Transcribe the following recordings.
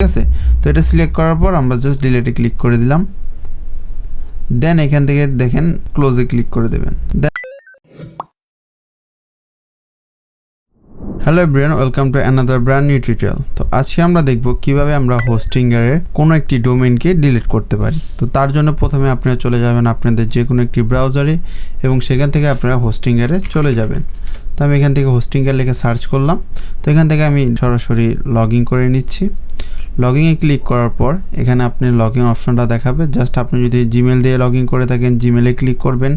ঠিক আছে। তো এটা সিলেক্ট করার পর আমরা জাস্ট ডিলিটে ক্লিক করে দিলাম, দেন এখান থেকে দেখেন ক্লোজে ক্লিক করে দেবেন। Hello everyone, welcome to another brand new tutorial. তো আজকে আমরা দেখব কিভাবে আমরা হোস্টিংয়ের কোনো একটি ডোমেইনকে ডিলিট করতে পারি। তো তার জন্য প্রথমে আপনারা চলে যাবেন আপনাদের যে কোনো একটি ব্রাউজারে এবং সেখান থেকে আপনারা হোস্টিংয়ে চলে যাবেন। তো আমি এখান থেকে হোস্টিংয়ে লিখে সার্চ করলাম। তো এখান থেকে আমি সরাসরি লগ ইন করে নিচ্ছি। লগইনে ক্লিক করার পর এখানে আপনি লগইন অপশনটা দেখাবে। জাস্ট আপনি যদি জিমেল দিয়ে লগ ইন করে থাকেন জিমেলে ক্লিক করবেন,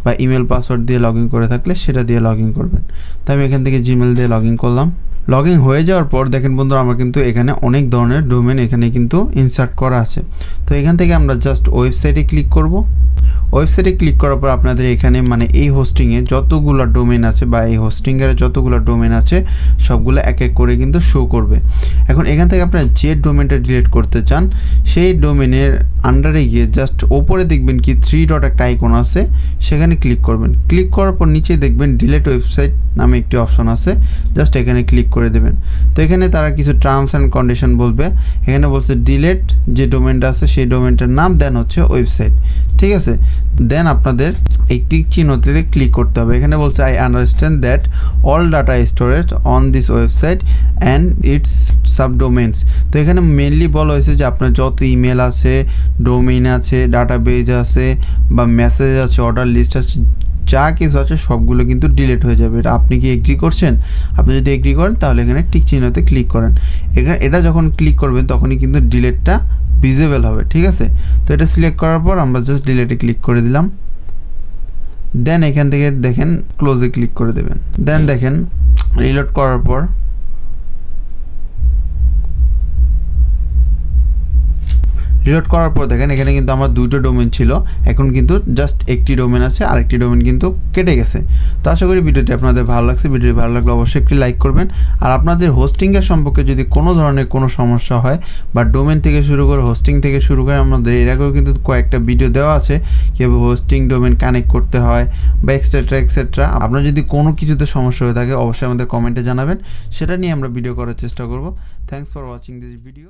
বা ইমেল পাসওয়ার্ড দিয়ে লগ ইন করে থাকলে সেটা দিয়ে লগ ইন করবেন। তো আমি এখান থেকে জিমেল দিয়ে লগ ইন করলাম। লগ ইন হয়ে যাওয়ার পর দেখেন বন্ধুরা, আমার কিন্তু এখানে অনেক ধরনের ডোমেন এখানে কিন্তু ইনসার্ট করা আছে। তো এখান থেকে আমরা জাস্ট ওয়েবসাইটে ক্লিক করব। ওয়েবসাইটে ক্লিক করার পর আপনাদের এখানে মানে এই হোস্টিংয়ে যতগুলো ডোমেন আছে বা এই হোস্টিংয়ের যতগুলো ডোমেন আছে সবগুলো এক এক করে কিন্তু শো করবে। এখন এখান থেকে আপনারা যে ডোমেনটা ডিলিট করতে চান সেই ডোমেনের আন্ডারে গিয়ে জাস্ট ওপরে দেখবেন কি 3 ডট একটা আইকন আছে, সেখানে ক্লিক করবেন। ক্লিক করার পর নিচে দেখবেন ডিলিট ওয়েবসাইট নামে একটি অপশন আছে, জাস্ট এখানে ক্লিক করে দেবেন। তো এখানে তারা কিছু টার্মস অ্যান্ড কন্ডিশন বলবে। এখানে বলছে ডিলিট যে ডোমেনটা আছে সেই ডোমেনটার নাম, দেন হচ্ছে ওয়েবসাইট। ঠিক আছে, দেন আপনাদের এই টিক চিহ্নতে ক্লিক করতে হবে। এখানে বলছে I understand that all data storage on this website and its subdomains. তো এখানে মেনলি বলা হয়েছে যে আপনার যত ইমেল আছে, ডোমেইন আছে, ডাটাবেজ আছে, বা মেসেজ আছে, অর্ডার লিস্ট আছে, যা কিছু আছে সবগুলো কিন্তু ডিলিট হয়ে যাবে। এটা আপনি কি এগ্রি করছেন? আপনি যদি এগ্রি করেন তাহলে এখানে টিক চিহ্নতে ক্লিক করেন। এটা যখন ক্লিক করবেন তখনই কিন্তু ডিলিটটা ভিজিবল হবে। ঠিক আছে, তো এটা সিলেক্ট করার পর আমরা জাস্ট ডিলিটে ক্লিক করে দিলাম, দেন এখান থেকে দেখেন ক্লোজে ক্লিক করে দেবেন। দেন দেখেন রিলোড করার পর দেখেন এখানে কিন্তু আমার দুটো ডোমেন ছিল, এখন কিন্তু জাস্ট একটি ডোমেন আছে, আরেকটি ডোমেন কিন্তু কেটে গেছে। তো আশা করি ভিডিওটি আপনাদের ভালো লাগছে। ভিডিওটি ভালো লাগলে অবশ্যই একটি লাইক করবেন। আর আপনাদের হোস্টিংয়ের সম্পর্কে যদি কোনো ধরনের কোনো সমস্যা হয়, বা ডোমেন থেকে শুরু করে হোস্টিং থেকে শুরু করে আমাদের এর আগেও কিন্তু কয়েকটা ভিডিও দেওয়া আছে কীভাবে হোস্টিং ডোমেন কানেক্ট করতে হয় বা এক্সেট্রা। আপনার যদি কোনো কিছুতে সমস্যা হয়ে থাকে অবশ্যই আমাদের কমেন্টে জানাবেন, সেটা নিয়ে আমরা ভিডিও করার চেষ্টা করব। Thanks for watching this video.